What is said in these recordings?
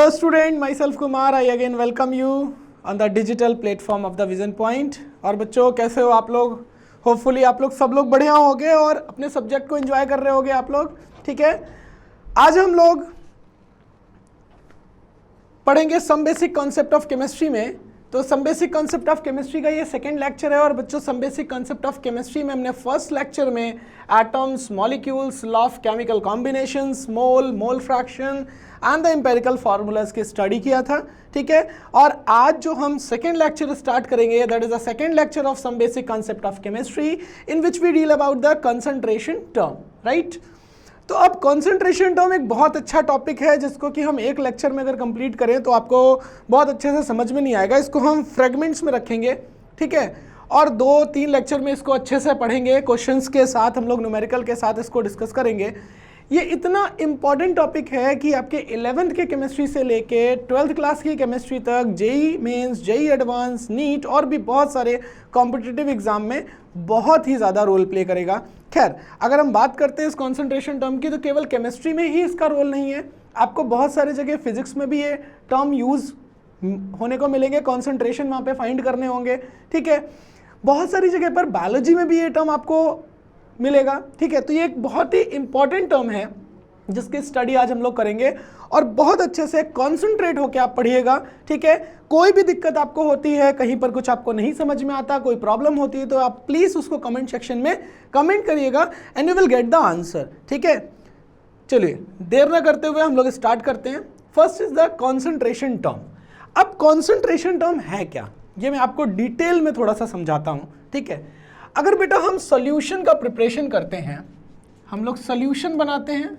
Hello student, myself Kumar. I again welcome you on the digital platform of the Vision Point. और बच्चों कैसे हो आप लोग? होपफुली आप लोग सब लोग बढ़िया होगे और अपने सब्जेक्ट को एंजॉय कर रहे होगे आप लोग. ठीक है, आज हम लोग पढ़ेंगे some basic concept of chemistry में. तो some basic concept of chemistry का ये सेकंड लेक्चर है. और बच्चों some basic concept of chemistry में हमने फर्स्ट लेक्चर में atoms, molecules, law of chemical combinations, mole, mole fraction and the empirical formulas की स्टडी किया था. ठीक है, और आज जो हम सेकेंड लेक्चर स्टार्ट करेंगे that is the second lecture of some basic concept of chemistry in which we deal about the concentration term. Right, तो अब कंसंट्रेशन टर्म एक बहुत अच्छा टॉपिक है जिसको कि हम एक लेक्चर में अगर कंप्लीट करें तो आपको बहुत अच्छे से समझ में नहीं आएगा. इसको हम फ्रेगमेंट्स में रखेंगे. ठीक है, और 2-3 लेक्चर में इसको अच्छे से पढ़ेंगे, क्वेश्चंस के साथ, हम लोग न्यूमेरिकल के साथ इसको डिस्कस करेंगे. ये इतना इम्पॉर्टेंट टॉपिक है कि आपके 11th के केमिस्ट्री से लेके 12th क्लास की केमिस्ट्री तक, JEE Mains, JEE advance, NEET और भी बहुत सारे कॉम्पिटिटिव एग्जाम में बहुत ही ज़्यादा रोल प्ले करेगा. खैर, अगर हम बात करते हैं इस कॉन्सेंट्रेशन टर्म की तो केवल केमिस्ट्री में ही इसका रोल नहीं है, आपको बहुत सारे जगह फिजिक्स में भी ये टर्म यूज़ होने को मिलेंगे, कॉन्सेंट्रेशन वहाँ पे फाइंड करने होंगे. ठीक है, बहुत सारी जगह पर बायोलॉजी में भी ये टर्म आपको मिलेगा. ठीक है, तो ये एक बहुत ही इंपॉर्टेंट टर्म है जिसकी स्टडी आज हम लोग करेंगे और बहुत अच्छे से कॉन्सेंट्रेट होकर आप पढ़िएगा. ठीक है, कोई भी दिक्कत आपको होती है, कहीं पर कुछ आपको नहीं समझ में आता, कोई प्रॉब्लम होती है तो आप प्लीज़ उसको कमेंट सेक्शन में कमेंट करिएगा and you will get the answer. ठीक है, चलिए देर ना करते हुए हम लोग स्टार्ट करते हैं. First is the concentration term. अब कॉन्सेंट्रेशन टर्म है क्या, ये मैं आपको डिटेल में थोड़ा सा समझाता हूँ. ठीक है, अगर बेटा हम सॉल्यूशन का प्रिपरेशन करते हैं, हम लोग सॉल्यूशन बनाते हैं,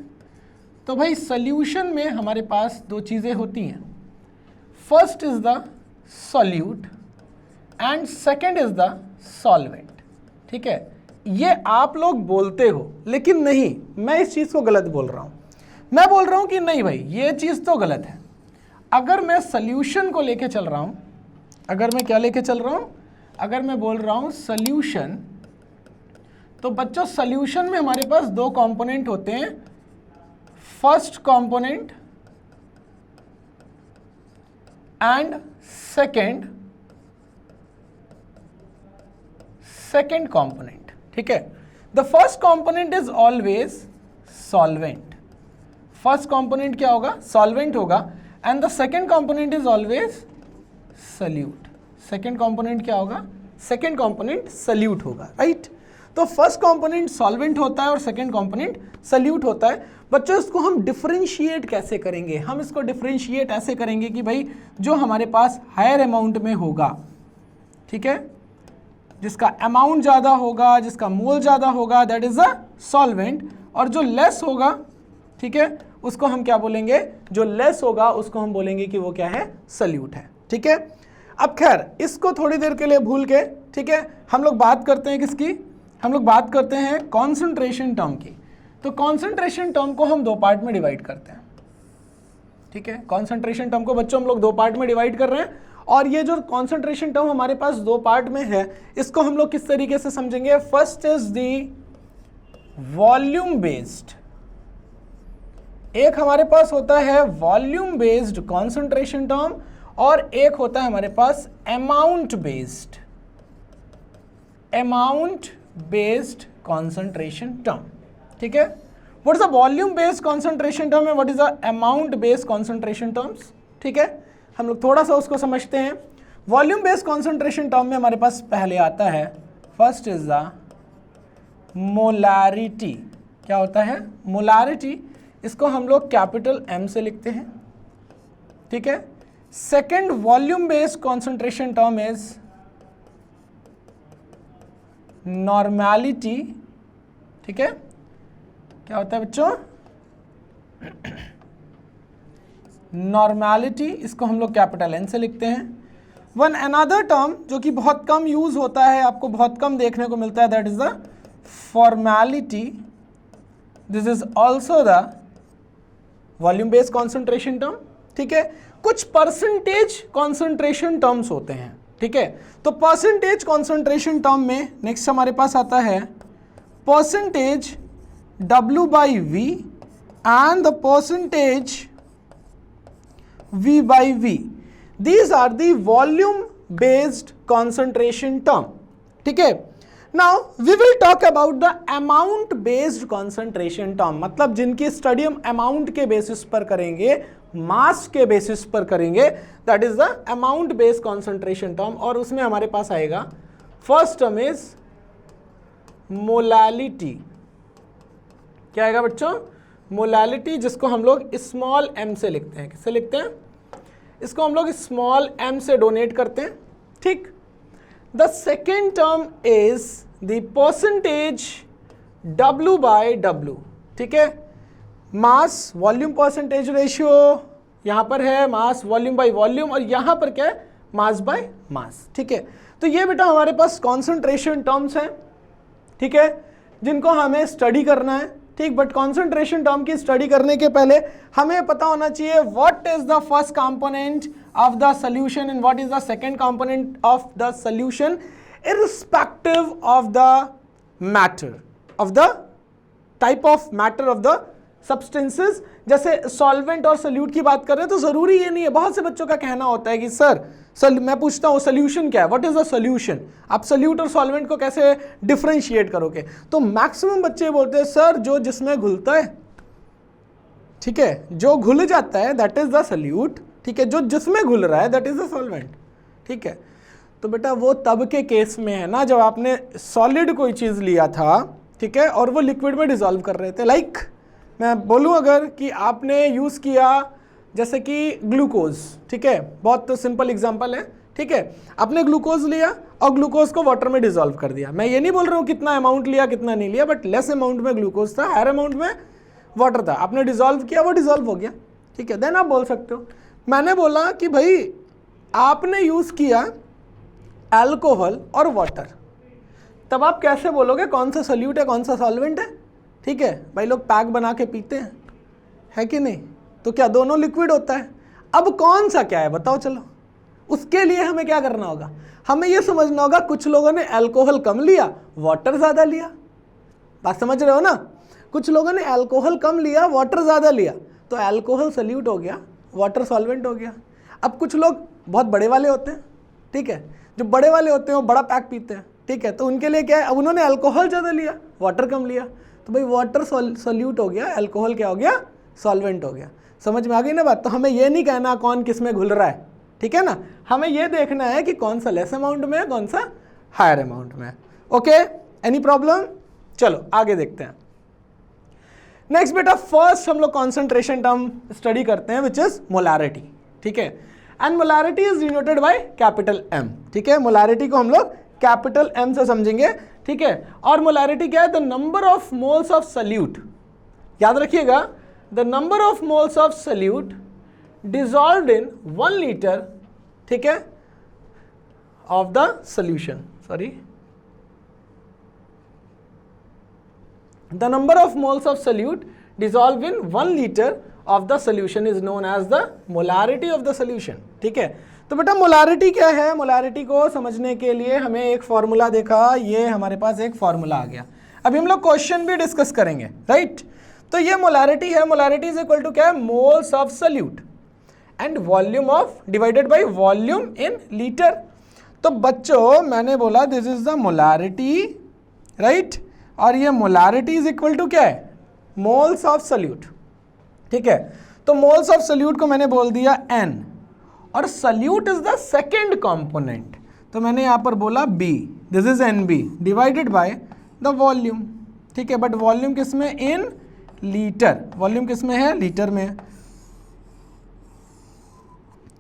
तो भाई सॉल्यूशन में हमारे पास 2 चीज़ें होती हैं. First is the solute and second is the solvent. ठीक है, ये आप लोग बोलते हो लेकिन नहीं, मैं इस चीज़ को गलत बोल रहा हूँ. मैं बोल रहा हूँ कि नहीं भाई ये चीज़ तो गलत है. अगर मैं सॉल्यूशन को लेके चल रहा हूँ, अगर मैं क्या लेके चल रहा हूँ, अगर मैं बोल रहा हूँ सॉल्यूशन, तो बच्चों सॉल्यूशन में हमारे पास 2 कंपोनेंट होते हैं. First component and second component. ठीक है, the first component is always solvent. First component क्या होगा, सॉल्वेंट होगा, and the second component is always solute. Second component क्या होगा, सेकंड कंपोनेंट सॉल्यूट होगा. राइट, तो फर्स्ट कंपोनेंट सॉल्वेंट होता है और सेकंड कंपोनेंट सॉल्यूट होता है. बच्चों इसको हम डिफरेंशिएट कैसे करेंगे, हम इसको डिफरेंशिएट ऐसे करेंगे कि भाई जो हमारे पास हायर अमाउंट में होगा, ठीक है, जिसका अमाउंट ज़्यादा होगा, जिसका मोल ज़्यादा होगा, दैट इज अ सॉल्वेंट, और जो लेस होगा, ठीक है, उसको हम क्या बोलेंगे, जो लेस होगा उसको हम बोलेंगे कि वो क्या है, सॉल्यूट है. ठीक है, अब खैर इसको थोड़ी देर के लिए भूल के, ठीक है, हम लोग बात करते हैं किसकी, हम लोग बात करते हैं कॉन्सेंट्रेशन टर्म की. तो कॉन्सेंट्रेशन टर्म को हम 2 पार्ट में डिवाइड करते हैं. ठीक है, कॉन्सेंट्रेशन टर्म को बच्चों हम लोग 2 पार्ट में डिवाइड कर रहे हैं. और ये जो कॉन्सेंट्रेशन टर्म हमारे पास 2 पार्ट में है, इसको हम लोग किस तरीके से समझेंगे. First is the volume based, एक हमारे पास होता है वॉल्यूम बेस्ड कॉन्सेंट्रेशन टर्म और एक होता है हमारे पास अमाउंट बेस्ड कॉन्सेंट्रेशन टर्म. ठीक है, what is the volume based concentration term and what is the amount based concentration terms. ठीक है, हम लोग थोड़ा सा उसको समझते हैं. वॉल्यूम बेस्ड कॉन्सेंट्रेशन टर्म में हमारे पास पहले आता है, फर्स्ट इज द मोलारिटी. क्या होता है, मोलारिटी, इसको हम लोग कैपिटल M से लिखते हैं. ठीक है, second volume based concentration term is normality. ठीक है, क्या होता है बच्चों, नॉर्मैलिटी, इसको हम लोग कैपिटल N से लिखते हैं. वन अनदर टर्म जो कि बहुत कम यूज होता है, आपको बहुत कम देखने को मिलता है, that is the formality. This is also the volume based concentration term. ठीक है, कुछ परसेंटेज कॉन्सेंट्रेशन टर्म्स होते हैं. ठीक है, तो परसेंटेज कॉन्सेंट्रेशन टर्म में नेक्स्ट हमारे पास आता है percentage W by V and the percentage V by V. These are the volume based concentration term. ठीक है. Now we will talk about the amount based concentration term. मतलब जिनकी study हम amount के बेसिस पर करेंगे, मास के बेसिस पर करेंगे, that is the amount based concentration term. और उसमें हमारे पास आएगा फर्स्ट टर्म इज मोलालिटी. क्या आएगा बच्चों? मोलालिटी, जिसको हम लोग स्मॉल m से लिखते हैं. किससे लिखते हैं? इसको हम लोग स्मॉल m से डोनेट करते हैं. ठीक. The second term is the percentage W by W. ठीक है. मास वॉल्यूम परसेंटेज रेशियो यहां पर है, मास वॉल्यूम बाय वॉल्यूम, और यहां पर क्या है? Mass by mass. ठीक है. तो ये बेटा हमारे पास कॉन्सेंट्रेशन टर्म्स हैं. ठीक है, जिनको हमें स्टडी करना है. ठीक. बट कॉन्सेंट्रेशन टर्म की स्टडी करने के पहले हमें पता होना चाहिए what is the first component of the solution and what is the second component of the solution, irrespective of the matter, of the type of matter of the substances. जैसे solvent और salute की बात कर रहे हैं तो जरूरी ये नहीं है. बहुत से बच्चों का कहना होता है कि सर मैं पूछता हूँ सोल्यूशन क्या है, व्हाट इज द सोल्यूशन, आप सल्यूट और सॉल्वेंट को कैसे डिफरेंशिएट करोगे? तो मैक्सिमम बच्चे बोलते हैं सर जो जिसमें घुलता है. ठीक है, जो घुल जाता है दैट इज द सल्यूट. ठीक है, जो जिसमें घुल रहा है दैट इज द सॉल्वेंट. ठीक है. तो बेटा वो तब के केस में है ना जब आपने सॉलिड कोई चीज़ लिया था. ठीक है, और वो लिक्विड में डिसॉल्व कर रहे थे. लाइक मैं बोलूँ अगर कि आपने यूज़ किया जैसे कि ग्लूकोज. ठीक है, बहुत सिंपल एग्जांपल है. ठीक है, आपने ग्लूकोज लिया और ग्लूकोज को वाटर में डिसॉल्व कर दिया. मैं ये नहीं बोल रहा हूँ कितना अमाउंट लिया कितना नहीं लिया, बट लेस अमाउंट में ग्लूकोज था, हायर अमाउंट में वाटर था. आपने डिसॉल्व किया, वो डिसॉल्व हो गया. ठीक है, देन आप बोल सकते हो मैंने बोला कि भाई आपने यूज़ किया अल्कोहल और वाटर. तब आप कैसे बोलोगे कौन सा सॉल्यूट है कौन सा सॉल्वेंट है? ठीक है भाई, लोग पैक बना के पीते हैं, है कि नहीं? तो क्या दोनों लिक्विड होता है? अब कौन सा क्या है बताओ. चलो उसके लिए हमें क्या करना होगा, हमें ये समझना होगा कुछ लोगों ने अल्कोहल कम लिया, वाटर ज़्यादा लिया. बात समझ रहे हो ना? कुछ लोगों ने अल्कोहल कम लिया, वाटर ज़्यादा लिया, तो अल्कोहल सॉल्यूट हो गया, वाटर सॉल्वेंट हो गया. अब कुछ लोग बहुत बड़े वाले होते हैं. ठीक है, जो बड़े वाले होते हैं वो बड़ा पैक पीते हैं. ठीक है, तो उनके लिए क्या है, अब उन्होंने अल्कोहल ज़्यादा लिया, वाटर कम लिया, तो भाई वाटर सॉल्यूट हो गया, अल्कोहल क्या हो गया? सॉल्वेंट हो गया. समझ में आ गई ना बात? तो हमें ये नहीं कहना कौन किस में घुल रहा है. ठीक है ना, हमें ये देखना है कि कौन सा लेस अमाउंट में है कौन सा हायर अमाउंट में है. Okay, any problem? चलो आगे देखते हैं. नेक्स्ट बेटा, फर्स्ट हम लोग कॉन्सेंट्रेशन टर्म स्टडी करते हैं विच इज मोलारिटी. ठीक है, and molarity is denoted by capital M. ठीक है, मोलारिटी को हम लोग कैपिटल M से समझेंगे. ठीक है, और मोलारिटी क्या है? The number of moles of salute. याद रखिएगा, the number of moles of salute dissolved in 1 litre. ठीक है, of the solution. Sorry, the number of moles of salute dissolved in 1 liter of the solution is known as the molarity of the solution. ठीक है, तो बेटा molarity क्या है? Molarity को समझने के लिए हमें एक फॉर्मूला देखा, ये हमारे पास एक फॉर्मूला आ गया. अभी हम लोग क्वेश्चन भी डिस्कस करेंगे, राइट? तो ये मोलारिटी है. मोलारिटी इज इक्वल टू क्या है? Moles of salute and volume of divided by volume in litre. तो बच्चों मैंने बोला this is the molarity, right? और ये मोलारिटी इज इक्वल टू क्या है? Moles of salute. ठीक है, तो मोल्स ऑफ सल्यूट को मैंने बोल दिया N, और solute is the second component, तो मैंने यहां पर बोला B. This is NB divided by the volume. ठीक है, बट वॉल्यूम किस में? In litre. वॉल्यूम किस में है? लीटर में.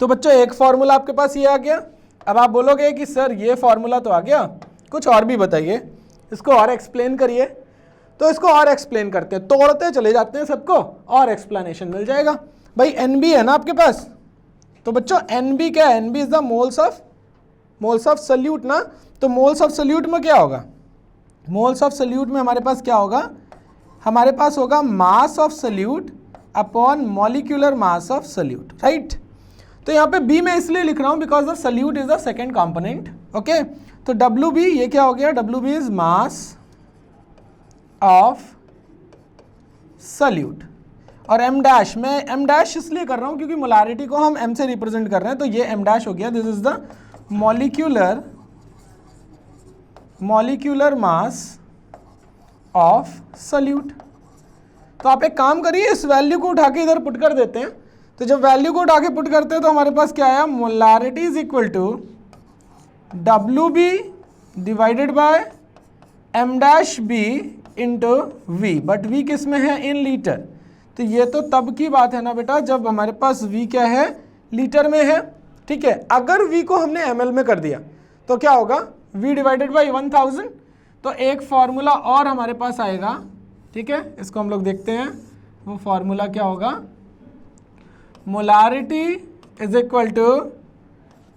तो बच्चों एक फॉर्मूला आपके पास ये आ गया. अब आप बोलोगे कि सर ये फॉर्मूला तो आ गया, कुछ और भी बताइए, इसको और एक्सप्लेन करिए. तो इसको और एक्सप्लेन करते हैं, तोड़ते चले जाते हैं सबको, और एक्सप्लेनेशन मिल जाएगा. भाई NB है ना आपके पास, तो बच्चों NB क्या है? NB is the moles of salute ना. तो मोल्स ऑफ सल्यूट में क्या होगा? मोल्स ऑफ सल्यूट में हमारे पास क्या होगा? हमारे पास होगा मास of salute upon molecular mass of salute, right? तो यहाँ पे B मैं इसलिए लिख रहा हूँ because the solute is the second component. Okay, तो WB ये क्या हो गया? WB is mass of salute. और m डैश, मैं m डैश इसलिए कर रहा हूँ क्योंकि मोलारिटी को हम m से रिप्रेजेंट कर रहे हैं, तो ये m डैश हो गया। This is the molecular mass of salute. तो आप एक काम करिए, इस वैल्यू को उठा के इधर पुट कर देते हैं। तो जब वैल्यू को उठा के पुट करते हैं तो हमारे पास क्या आया, molarity is equal to WB divided by m dash B into V, but V किस में है, इन लीटर। तो ये तो तब की बात है ना बेटा जब हमारे पास V क्या है, लीटर में है, ठीक है। अगर V को हमने ml में कर दिया तो क्या होगा, V डिवाइडेड बाई 1000। तो एक फॉर्मूला और हमारे पास आएगा, ठीक है, इसको हम लोग देखते हैं। वो फॉर्मूला क्या होगा, molarity is equal to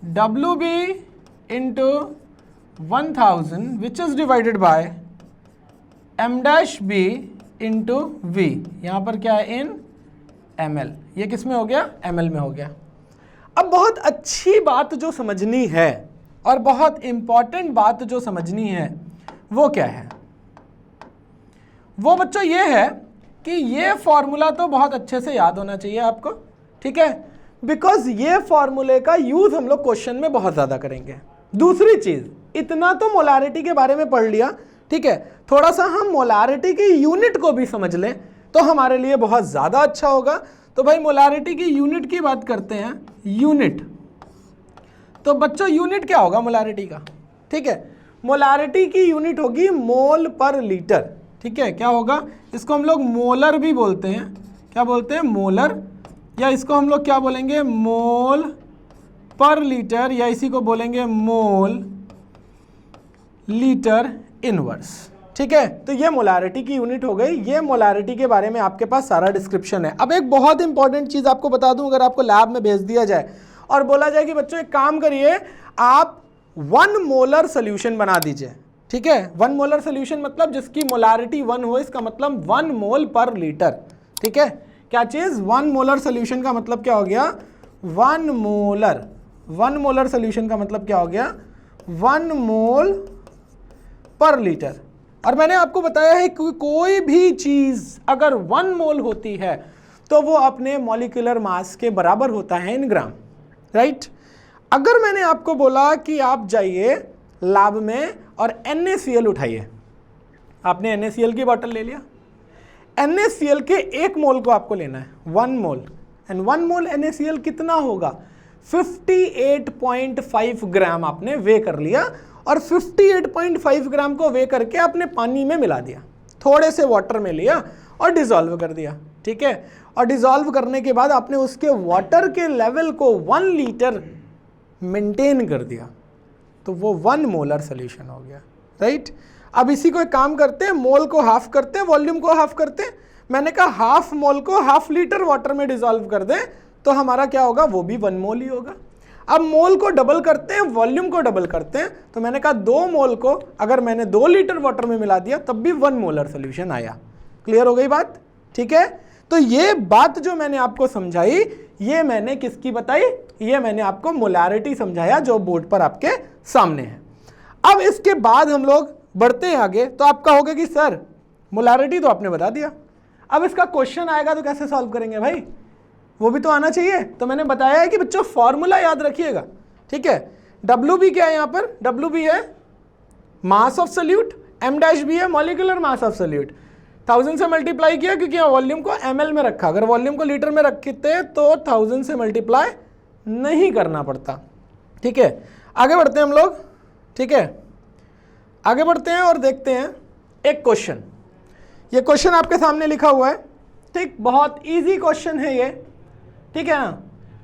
WB into 1000 which is divided by m dash B into V। यहाँ पर क्या है, इन ml। ये किस में हो गया, ml में हो गया। अब बहुत अच्छी बात जो समझनी है और बहुत इंपॉर्टेंट बात जो समझनी है वो क्या है, वो बच्चों ये है कि ये फॉर्मूला तो बहुत अच्छे से याद होना चाहिए आपको, ठीक है, बिकॉज ये फॉर्मूले का यूज हम लोग क्वेश्चन में बहुत ज्यादा करेंगे। दूसरी चीज, इतना तो मोलारिटी के बारे में पढ़ लिया, ठीक है, थोड़ा सा हम मोलारिटी की यूनिट को भी समझ लें तो हमारे लिए बहुत ज्यादा अच्छा होगा। तो भाई मोलारिटी की यूनिट की बात करते हैं, यूनिट। तो बच्चों यूनिट क्या होगा मोलारिटी का, ठीक है, मोलारिटी की यूनिट होगी मोल पर लीटर, ठीक है। क्या होगा, इसको हम लोग मोलर भी बोलते हैं, क्या बोलते हैं, मोलर, या इसको हम लोग क्या बोलेंगे, मोल पर लीटर, या इसी को बोलेंगे मोल लीटर इनवर्स, ठीक है। तो ये मोलारिटी की यूनिट हो गई। ये मोलारिटी के बारे में आपके पास सारा डिस्क्रिप्शन है। अब एक बहुत इंपॉर्टेंट चीज आपको बता दूं, अगर आपको लैब में भेज दिया जाए और बोला जाए कि बच्चों एक काम करिए, आप 1 मोलर सोल्यूशन बना दीजिए, ठीक है। 1 मोलर सोल्यूशन मतलब जिसकी मोलारिटी 1 हो, इसका मतलब 1 मोल पर लीटर, ठीक है। क्या चीज, 1 मोलर सोल्यूशन का मतलब क्या हो गया, 1 मोलर सोल्यूशन का मतलब क्या हो गया, 1 मोल पर लीटर। और मैंने आपको बताया है कि कोई भी चीज अगर 1 मोल होती है तो वो अपने मॉलिक्यूलर मास के बराबर होता है इन ग्राम, राइट। अगर मैंने आपको बोला कि आप जाइए लैब में और NaCl उठाइए, आपने NaCl की बोतल ले लिया, NaCl के 1 मोल को आपको लेना है, 1 मोल, एंड 1 मोल NaCl कितना होगा, 58.5 ग्राम आपने वे कर लिया, और 58.5 ग्राम को वे करके आपने पानी में मिला दिया, थोड़े से वाटर में लिया और डिसॉल्व कर दिया, ठीक है। और डिसॉल्व करने के बाद आपने उसके वाटर के लेवल को 1 लीटर मेंटेन कर दिया, तो वो 1 मोलर सोल्यूशन हो गया, राइट। अब इसी को एक काम करते हैं, मोल को हाफ करते हैं, वॉल्यूम को हाफ करते हैं। मैंने कहा हाफ मोल को हाफ लीटर वाटर में डिसॉल्व कर दें तो हमारा क्या होगा, वो भी 1 मोल ही होगा। अब मोल को डबल करते हैं, वॉल्यूम को डबल करते हैं, तो मैंने कहा 2 मोल को अगर मैंने 2 लीटर वाटर में मिला दिया तब भी 1 मोलर सोल्यूशन आया। क्लियर हो गई बात, ठीक है। तो ये बात जो मैंने आपको समझाई, ये मैंने किसकी बताई, ये मैंने आपको मोलारिटी समझाया जो बोर्ड पर आपके सामने है। अब इसके बाद हम लोग बढ़ते हैं आगे, तो आप कहोगे कि सर मोलारिटी तो आपने बता दिया, अब इसका क्वेश्चन आएगा तो कैसे सॉल्व करेंगे भाई, वो भी तो आना चाहिए। तो मैंने बताया है कि बच्चों फॉर्मूला याद रखिएगा, ठीक है। WB क्या है, यहाँ पर WB है mass of solute, M dash B है मॉलिक्यूलर मास ऑफ सोल्यूट, 1000 से मल्टीप्लाई किया क्योंकि यहाँ वॉल्यूम को ml में रखा, अगर वॉल्यूम को लीटर में रखते तो 1000 से मल्टीप्लाई नहीं करना पड़ता, ठीक है। आगे बढ़ते हैं हम लोग, ठीक है, आगे बढ़ते हैं और देखते हैं एक क्वेश्चन। ये क्वेश्चन आपके सामने लिखा हुआ है, ठीक, बहुत इजी क्वेश्चन है ये, ठीक है ना।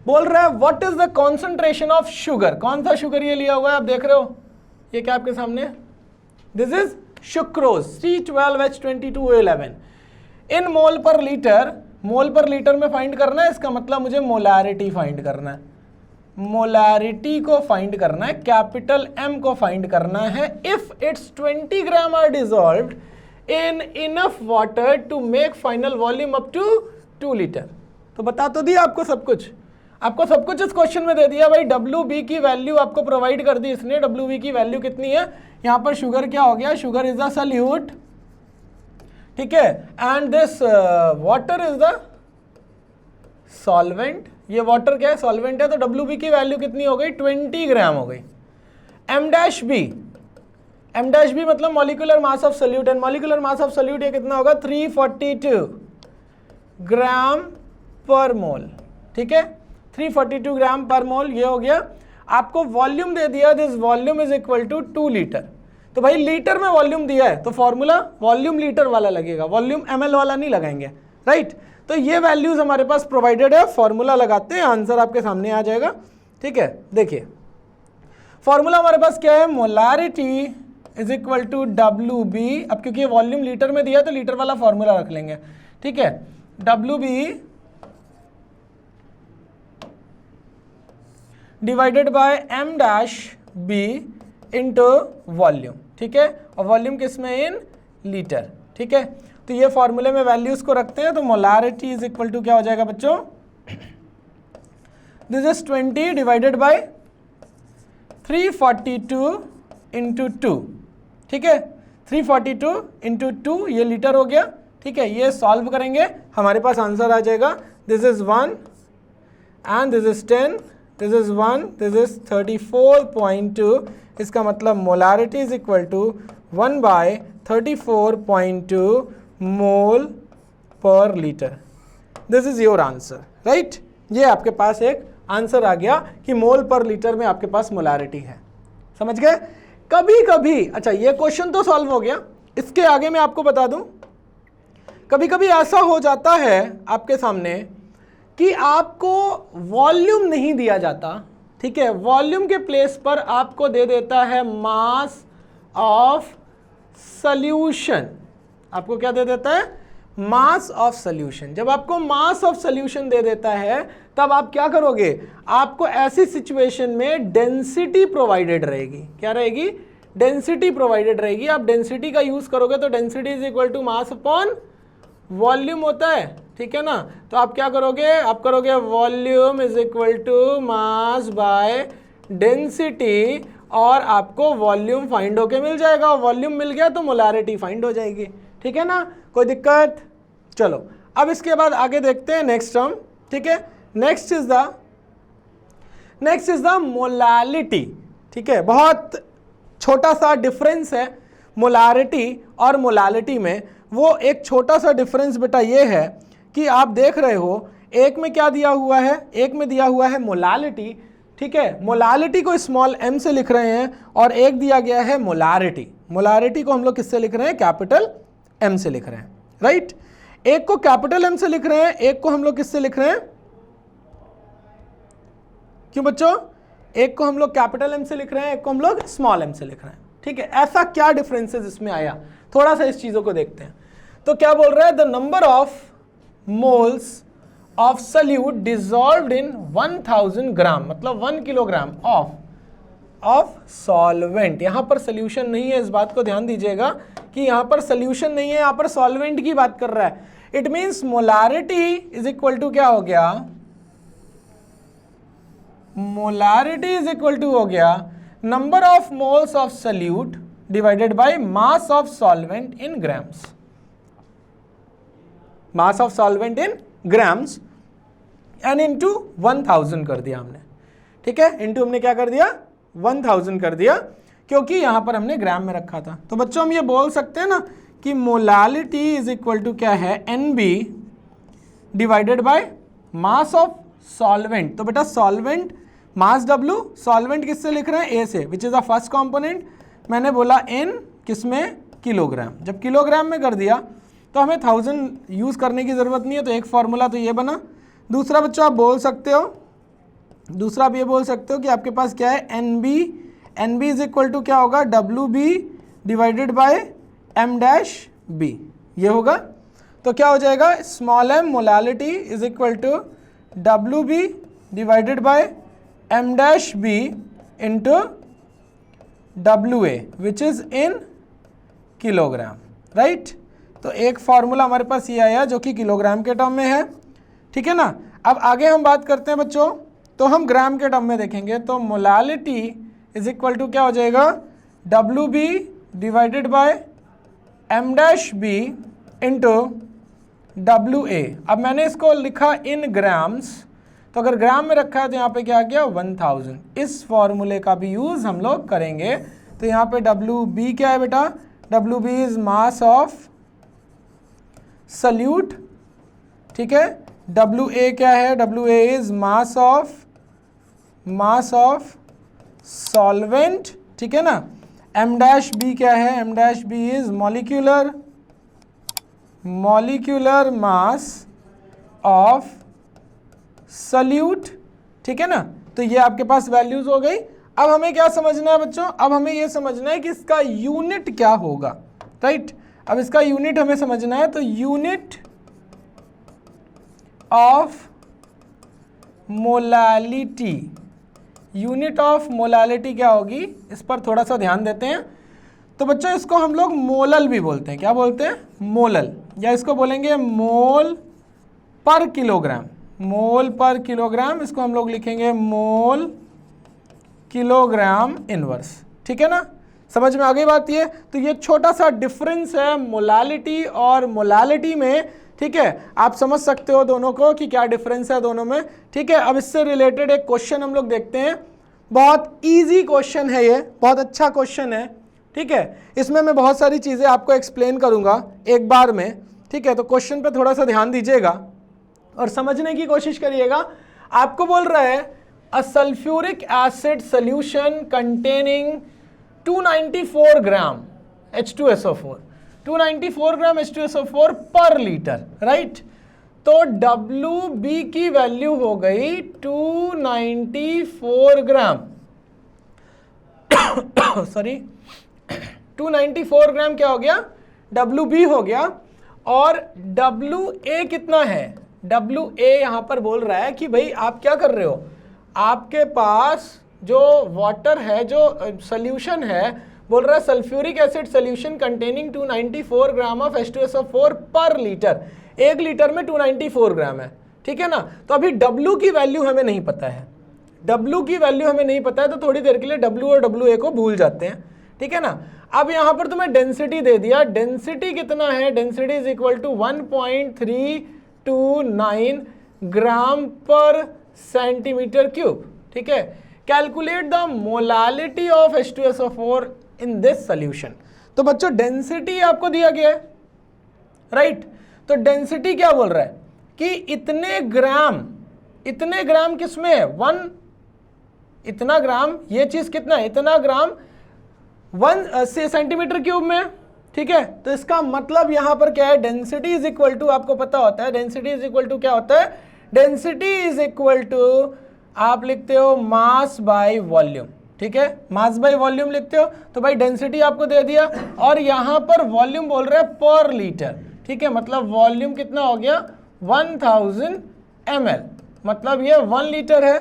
बोल रहा है what is the concentration of sugar, कौन सा शुगर ये लिया हुआ है, आप देख रहे हो ये क्या आपके सामने, this is sucrose C12H22O11 in mole per litre, mole per litre में फाइंड करना है, इसका मतलब मुझे मोलारिटी फाइंड करना है, मोलारिटी को फाइंड करना है, कैपिटल M को फाइंड करना है। If it's 20 gram are dissolved in enough water to make final volume up to 2 litre. तो बता तो दिया आपको सब कुछ, आपको सब कुछ इस क्वेश्चन में दे दिया भाई। WB की वैल्यू आपको प्रोवाइड कर दी इसने, WB की वैल्यू कितनी है, यहाँ पर शुगर क्या हो गया, शुगर इज द सॉल्यूट, ठीक है, and this water is the solvent, ये वाटर क्या है, सॉल्वेंट है, तो WB की वैल्यू कितनी हो गई, 20 ग्राम हो गई। M डैश बी मतलब molecular mass of solute, and molecular mass of solute ये कितना होगा, 342 ग्राम पर मोल। ठीक है, 342 ग्राम पर मोल, ये हो गया। आपको वॉल्यूम दे दिया, this volume is equal to 2 litre. तो भाई लीटर में वॉल्यूम दिया है तो फॉर्मूला वॉल्यूम लीटर वाला लगेगा, वॉल्यूम ml वाला नहीं लगाएंगे, राइट। तो ये वैल्यूज हमारे पास प्रोवाइडेड है, फॉर्मूला लगाते हैं, आंसर आपके सामने आ जाएगा। ठीक है, देखिए फॉर्मूला हमारे पास क्या है, molarity is equal to WB। अब क्योंकि ये वॉल्यूम लीटर में दिया है तो लीटर वाला फॉर्मूला रख लेंगे। ठीक है, WB divided by M dash B into volume. ठीक है, और वॉल्यूम किस में, इन लीटर। ठीक है, तो ये फॉर्मूले में वैल्यूज को रखते हैं, तो मोलारिटी इज इक्वल टू क्या हो जाएगा बच्चों, this is 20 divided by 342 into 2। ठीक है, 342 इंटू 2 ये लीटर हो गया। ठीक है, ये सॉल्व करेंगे, हमारे पास आंसर आ जाएगा, this is 1 and this is 10, this is 1, this is 34.2। इसका मतलब molarity is equal to 1 by 34.2 mole per litre. This is your answer, right. ये आपके पास एक आंसर आ गया कि मोल पर लीटर में आपके पास मोलारिटी है, समझ गए। कभी कभी, अच्छा ये क्वेश्चन तो सॉल्व हो गया, इसके आगे मैं आपको बता दूं, कभी कभी ऐसा हो जाता है आपके सामने कि आपको वॉल्यूम नहीं दिया जाता। ठीक है, वॉल्यूम के प्लेस पर आपको दे देता है मास ऑफ सॉल्यूशन। आपको क्या दे देता है, मास ऑफ सॉल्यूशन। जब आपको मास ऑफ सॉल्यूशन दे देता है तब आप क्या करोगे, आपको ऐसी सिचुएशन में डेंसिटी प्रोवाइडेड रहेगी। क्या रहेगी, डेंसिटी प्रोवाइडेड रहेगी। आप डेंसिटी का यूज करोगे तो density is equal to mass upon volume होता है। ठीक है ना, तो आप क्या करोगे, आप करोगे volume is equal to mass by density, और आपको वॉल्यूम फाइंड होके मिल जाएगा। वॉल्यूम मिल गया तो मोलारिटी फाइंड हो जाएगी। ठीक है ना, कोई दिक्कत। चलो अब इसके बाद आगे देखते हैं नेक्स्ट टर्म। ठीक है, नेक्स्ट इज द मोलालिटी। ठीक है, बहुत छोटा सा डिफरेंस है मोलारिटी और मोलालिटी में। वो एक छोटा सा डिफरेंस बेटा ये है कि आप देख रहे हो, एक में क्या दिया हुआ है, एक में दिया हुआ है मोलालिटी। ठीक है, मोलालिटी को स्मॉल m से लिख रहे हैं और एक दिया गया है मोलारिटी। मोलारिटी को हम लोग किससे लिख रहे हैं, कैपिटल M से लिख रहे हैं, राइट। एक को कैपिटल M से लिख रहे हैं, एक को हम लोग किससे लिख रहे हैं, क्यों बच्चों, एक को हम लोग कैपिटल M से लिख रहे हैं, एक को हम लोग स्मॉल m से लिख रहे हैं। ठीक है, ऐसा क्या डिफरेंसेस इसमें आया, थोड़ा सा इस चीजों को देखते हैं। तो क्या बोल रहा है, the number of moles of solute dissolved in 1000 gram, मतलब 1 किलोग्राम ऑफ सॉल्वेंट। यहां पर सोल्यूशन नहीं है, इस बात को ध्यान दीजिएगा कि यहां पर सोल्यूशन नहीं है, यहां पर सॉल्वेंट की बात कर रहा है। It means molarity is equal to क्या हो गया, मोलारिटी इज इक्वल टू हो गया number of moles of solute divided by mass of solvent in grams. Mass of solvent in grams and into 1000 कर दिया हमने। ठीक है, इंटू हमने क्या कर दिया, 1000 कर दिया, क्योंकि यहां पर हमने ग्राम में रखा था। तो बच्चों हम ये बोल सकते हैं ना कि मोलालिटी इज इक्वल टू क्या है, NB divided by mass of solvent. तो बेटा सॉल्वेंट मास W, सॉल्वेंट किससे लिख रहे हैं, A से, which is the first component. मैंने बोला N किसमें, किलोग्राम। जब किलोग्राम में कर दिया तो हमें 1000 यूज करने की जरूरत नहीं है, तो एक फॉर्मूला तो ये बना। दूसरा बच्चों आप बोल सकते हो, दूसरा आप ये बोल सकते हो कि आपके पास क्या है, NB इज इक्वल टू क्या होगा, WB divided by M dash B, ये होगा। तो क्या हो जाएगा, small m molality is equal to WB divided by M dash B into WA which is in kilogram, right. तो एक फॉर्मूला हमारे पास ये आया जो कि किलोग्राम के टर्म में है। ठीक है ना, अब आगे हम बात करते हैं बच्चों, तो हम ग्राम के टर्म में देखेंगे। तो मोलालिटी इज इक्वल टू क्या हो जाएगा, WB divided by M dash B into WA। अब मैंने इसको लिखा इन ग्राम्स, तो अगर ग्राम में रखा है तो यहाँ पे क्या आ गया 1000। इस फॉर्मूले का भी यूज़ हम लोग करेंगे। तो यहाँ पे WB क्या है बेटा, WB is mass of salute, ठीक है। WA क्या है, WA is mass of solvent, ठीक है ना। M-B क्या है, M-B is molecular mass of salute, ठीक है ना। तो ये आपके पास वैल्यूज हो गई। अब हमें क्या समझना है बच्चों, अब हमें ये समझना है कि इसका यूनिट क्या होगा, राइट। अब इसका यूनिट हमें समझना है, तो unit of molality, unit of molality क्या होगी, इस पर थोड़ा सा ध्यान देते हैं। तो बच्चों इसको हम लोग मोलल भी बोलते हैं, क्या बोलते हैं, मोलल, या इसको बोलेंगे मोल पर किलोग्राम, मोल पर किलोग्राम, इसको हम लोग लिखेंगे मोल किलोग्राम इनवर्स, ठीक है ना। समझ में आ गई बात ये। तो ये छोटा सा डिफरेंस है मोलालिटी और मोलालिटी में, ठीक है। आप समझ सकते हो दोनों को कि क्या डिफरेंस है दोनों में, ठीक है। अब इससे रिलेटेड एक क्वेश्चन हम लोग देखते हैं। बहुत इजी क्वेश्चन है ये, बहुत अच्छा क्वेश्चन है, ठीक है। इसमें मैं बहुत सारी चीज़ें आपको एक्सप्लेन करूंगा एक बार में, ठीक है। तो क्वेश्चन पे थोड़ा सा ध्यान दीजिएगा और समझने की कोशिश करिएगा। आपको बोल रहा है अ सल्फ्यूरिक एसिड सोल्यूशन कंटेनिंग 294 ग्राम H2SO4, 294 ग्राम H2SO4 पर लीटर, राइट। तो WB की वैल्यू हो गई 294 ग्राम सॉरी 294 ग्राम क्या हो गया, WB हो गया। और WA कितना है, WA यहां पर बोल रहा है कि भाई आप क्या कर रहे हो, आपके पास जो वाटर है, जो सोल्यूशन है, बोल रहा है sulphuric acid solution containing 294 gram of H2SO4 पर लीटर, 1 लीटर में 294 ग्राम है, ठीक है ना। तो अभी W की वैल्यू हमें नहीं पता है, W की वैल्यू हमें नहीं पता है, तो थोड़ी देर के लिए W और WA को भूल जाते हैं, ठीक है ना। अब यहां पर तुम्हें डेंसिटी दे दिया, डेंसिटी कितना है, डेंसिटी इज इक्वल टू 1.329 ग्राम पर सेंटीमीटर क्यूब, ठीक है। Calculate the molality of H2SO4 in this solution. तो बच्चों डेंसिटी आपको दिया गया है, राइट। तो डेंसिटी क्या बोल रहा है कि इतने ग्राम किसमें है, 1, इतना ग्राम, ये चीज कितना है, इतना ग्राम 1 सेंटीमीटर क्यूब में, ठीक है। तो इसका मतलब यहां पर क्या है, डेंसिटी इज इक्वल टू, आपको पता होता है डेंसिटी इज इक्वल टू क्या होता है, डेंसिटी इज इक्वल टू आप लिखते हो मास बाय वॉल्यूम, ठीक है, मास बाय वॉल्यूम लिखते हो। तो भाई डेंसिटी आपको दे दिया और यहां पर वॉल्यूम बोल रहा है पर लीटर, ठीक है। मतलब वॉल्यूम कितना हो गया 1000 ml, मतलब ये 1 लीटर है।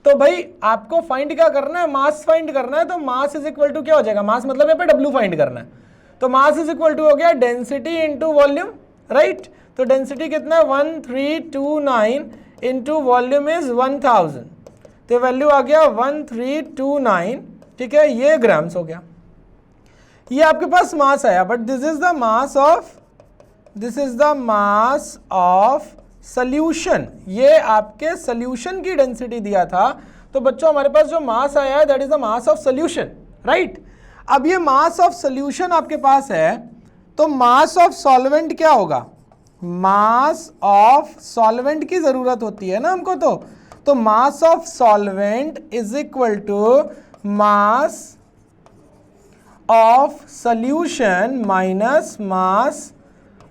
तो भाई आपको फाइंड क्या करना है, मास फाइंड करना है। तो मास इज इक्वल टू क्या हो जाएगा, मास मतलब यहाँ पे W फाइंड करना है। तो मास इज इक्वल टू हो गया डेंसिटी इंटू वॉल्यूम, राइट। तो डेंसिटी कितना है 1329 इंटू वॉल्यूम इज 1000, तो वैल्यू आ गया 1329, ठीक है। ये ग्राम्स हो गया, ये आपके पास मास आया। But this is the mass of solution, ये आपके सोल्यूशन की डेंसिटी दिया था। तो बच्चों हमारे पास जो मास आया है that is the mass of solution, right. अब ये मास ऑफ सोल्यूशन आपके पास है, तो मास ऑफ सॉल्वेंट क्या होगा, मास ऑफ सॉल्वेंट की जरूरत होती है ना हमको। तो mass of solvent is equal to mass of solution minus mass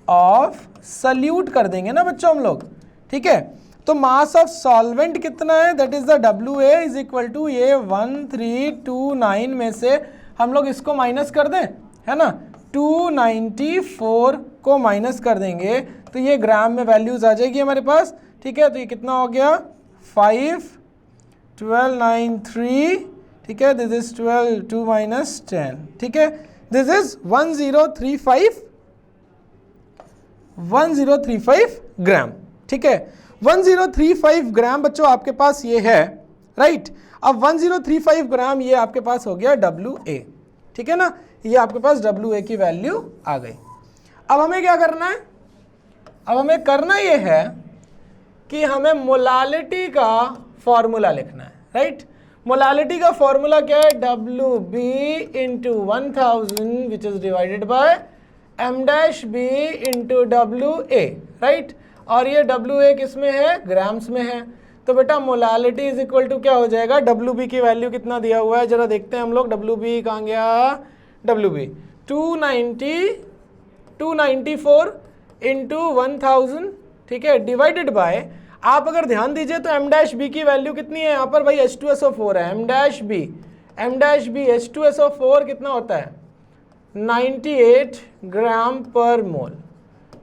of solute कर देंगे ना बच्चों हम लोग, ठीक है। तो मास ऑफ सॉल्वेंट कितना है, that is the WA is equal to ये 1329 में से हम लोग इसको माइनस कर दें, है ना, 294 को माइनस कर देंगे तो ये ग्राम में वैल्यूज आ जाएगी हमारे पास, ठीक है। तो ये कितना हो गया 51293, ठीक है। दिस इज 12 2 माइनस 10, ठीक है। दिस इज 1035 ग्राम, ठीक है। 1035 ग्राम बच्चों आपके पास ये है, राइट। अब 1035 ग्राम ये आपके पास हो गया WA, ठीक है ना। ये आपके पास WA की वैल्यू आ गई। अब हमें क्या करना है, अब हमें करना ये है कि हमें मोलालिटी का फॉर्मूला लिखना है, राइट। मोलालिटी का फॉर्मूला क्या है, WB into 1000 which is divided by M' B into WA, right. और ये WA किस में है, ग्राम्स में है। तो बेटा मोलालिटी इज इक्वल टू क्या हो जाएगा, WB की वैल्यू कितना दिया हुआ है जरा देखते हैं हम लोग। WB कहाँ गया, WB 294 इंटू 1000, ठीक है, डिवाइडेड बाय, आप अगर ध्यान दीजिए तो M' B की वैल्यू कितनी है यहाँ पर भाई, H2SO4 है। M' B H2SO4 कितना होता है, 98 ग्राम पर मोल,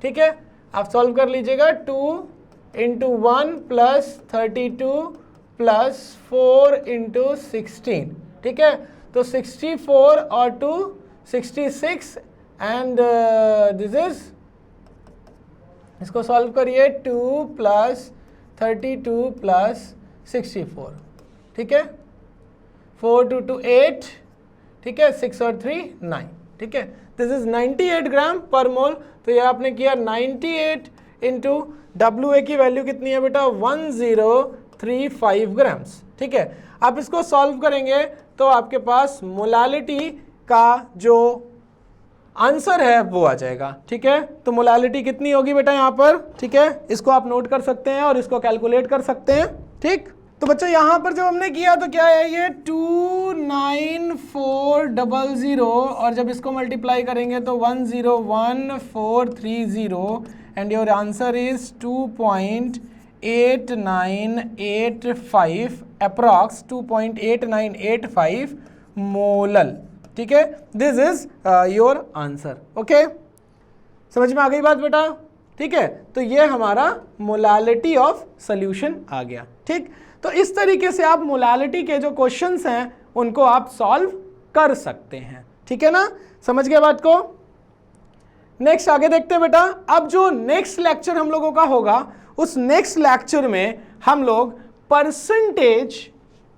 ठीक है। आप सॉल्व कर लीजिएगा, 2 इंटू 1 प्लस 32 प्लस 4 इंटू 16, ठीक है। तो 64 और 2 66 एंड दिस इज, इसको सॉल्व करिए, 2 प्लस 32 प्लस 64, ठीक है, 4 2 2 8, ठीक है, 6 और 3 9, ठीक है। दिस इज 98 ग्राम पर मोल। तो ये आपने किया 98 इंटू WA की वैल्यू कितनी है बेटा, 1035 ग्राम्स, ठीक है। आप इसको सॉल्व करेंगे तो आपके पास मोलालिटी का जो आंसर है वो आ जाएगा, ठीक है। तो मोलालिटी कितनी होगी बेटा यहाँ पर, ठीक है, इसको आप नोट कर सकते हैं और इसको कैलकुलेट कर सकते हैं, ठीक। तो बच्चों यहाँ पर जब हमने किया तो क्या है, ये 29400 और जब इसको मल्टीप्लाई करेंगे तो 101430 and your answer is 2.8985 approx 2.8985 molal, ठीक है। This is your answer, okay. समझ में आ गई बात बेटा, ठीक है। तो ये हमारा मोलालिटी ऑफ सॉल्यूशन आ गया, ठीक। तो इस तरीके से आप मोलालिटी के जो क्वेश्चंस हैं उनको आप सॉल्व कर सकते हैं, ठीक है ना, समझ गए बात को। नेक्स्ट आगे देखते हैं बेटा। अब जो नेक्स्ट लेक्चर हम लोगों का होगा, उस नेक्स्ट लेक्चर में हम लोग परसेंटेज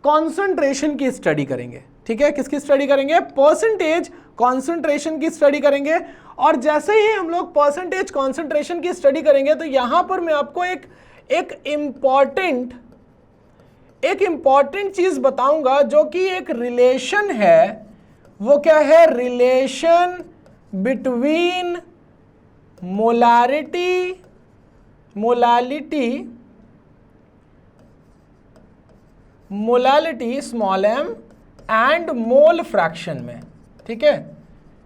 कॉन्सेंट्रेशन की स्टडी करेंगे, ठीक है। किसकी स्टडी करेंगे, परसेंटेज कॉन्सेंट्रेशन की स्टडी करेंगे। और जैसे ही हम लोग परसेंटेज कॉन्सेंट्रेशन की स्टडी करेंगे तो यहां पर मैं आपको एक इंपॉर्टेंट चीज बताऊंगा जो कि एक रिलेशन है। वो क्या है, relation between molality small m and mole fraction में, ठीक है।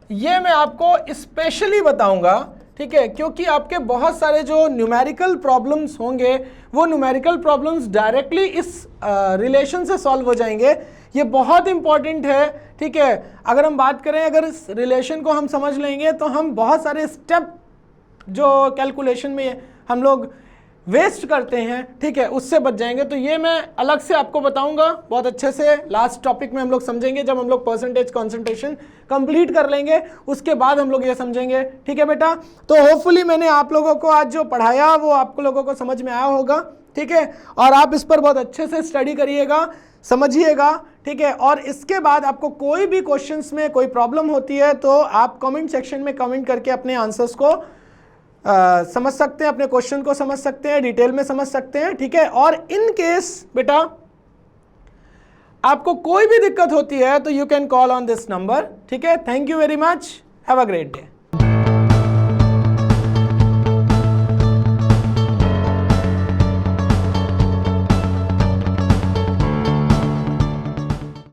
ये मैं आपको स्पेशली बताऊंगा, ठीक है, क्योंकि आपके बहुत सारे जो न्यूमेरिकल प्रॉब्लम्स होंगे वो न्यूमेरिकल प्रॉब्लम्स डायरेक्टली इस रिलेशन से सॉल्व हो जाएंगे। ये बहुत इंपॉर्टेंट है, ठीक है। अगर हम बात करें, अगर इस रिलेशन को हम समझ लेंगे तो हम बहुत सारे स्टेप जो कैलकुलेशन में हम लोग वेस्ट करते हैं, ठीक है, उससे बच जाएंगे। तो ये मैं अलग से आपको बताऊंगा बहुत अच्छे से, लास्ट टॉपिक में हम लोग समझेंगे जब हम लोग परसेंटेज कॉन्सेंट्रेशन कंप्लीट कर लेंगे, उसके बाद हम लोग ये समझेंगे, ठीक है बेटा। तो होपफुली मैंने आप लोगों को आज जो पढ़ाया वो आप लोगों को समझ में आया होगा, ठीक है। और आप इस पर बहुत अच्छे से स्टडी करिएगा, समझिएगा, ठीक है। और इसके बाद आपको कोई भी क्वेश्चंस में कोई प्रॉब्लम होती है तो आप कमेंट सेक्शन में कमेंट करके अपने आंसर्स को समझ सकते हैं, अपने क्वेश्चन को समझ सकते हैं, डिटेल में समझ सकते हैं, ठीक है। और इन केस बेटा आपको कोई भी दिक्कत होती है तो you can call on this number, ठीक है। Thank you very much, have a great day.